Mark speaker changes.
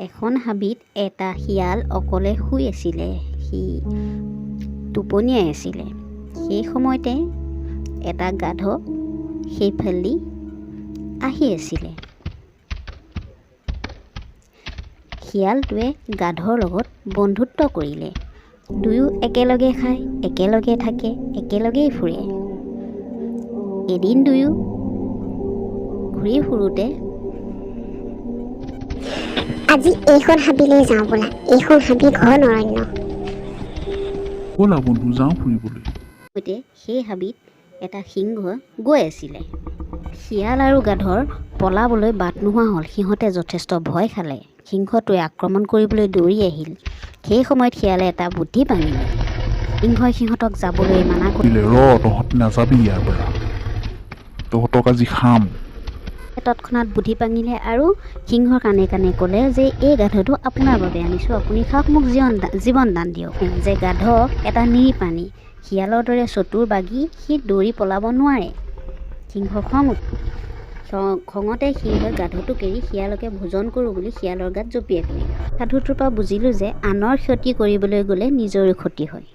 Speaker 1: এখন হাবিত এটা শিয়াল অকলে শুই আছিলে। সি টোপনিয়াই আছিলে। সেই সময়তে এটা গাধ সেইফালেদি আহি আছিলে। শিয়ালটোৱে গাধৰ লগত বন্ধুত্ব কৰিলে। দুয়ো একেলগে খায়, একেলগে থাকে, একেলগেই ফুৰে। এদিন দুয়ো ঘূৰি ফুৰোঁতে
Speaker 2: আজি এইখন হাবিলৈ যাওঁ ব'লা। এইখন হাবি ঘন অৰণ্য।
Speaker 3: ব'লা বন্ধু যাওঁ ফুৰিবলৈ।
Speaker 1: সৈতে সেই হাবিত এটা সিংহ গৈ আছিলে। শিয়াল আৰু গাধৰ পলাবলৈ বাট নোহোৱা হ'ল। সিহঁতে যথেষ্ট ভয় খালে। সিংহটোৱে আক্ৰমণ কৰিবলৈ দৌৰি আহিল। সেই সময়ত শিয়ালে এটা বুদ্ধি ভাঙিলে। সিংহই সিহঁতক যাবলৈ মানা কৰিলে।
Speaker 3: তহঁত নাযাবি ইয়াৰ পৰা, তহঁতক আজি খাম।
Speaker 1: তৎক্ষণাত বুদ্ধি ভাঙিলে আৰু সিংহৰ কাণে কাণে ক'লে যে এই গাধটো আপোনাৰ বাবে আনিছোঁ, আপুনি খাওক, মোক জীৱন দান দিয়ক। যে গাধ এটা নিৰীপানী, শিয়ালৰ দৰে চতুৰ বাগি সি দৌৰি পলাব নোৱাৰে। সিংহৰ খঙতে সিংহই গাধটোক এৰি শিয়ালকে ভোজন কৰোঁ বুলি শিয়ালৰ গাত জঁপিয়াই পৰিল। সাধুটোৰ পৰা বুজিলোঁ যে আনৰ ক্ষতি কৰিবলৈ গ'লে নিজৰো ক্ষতি হয়।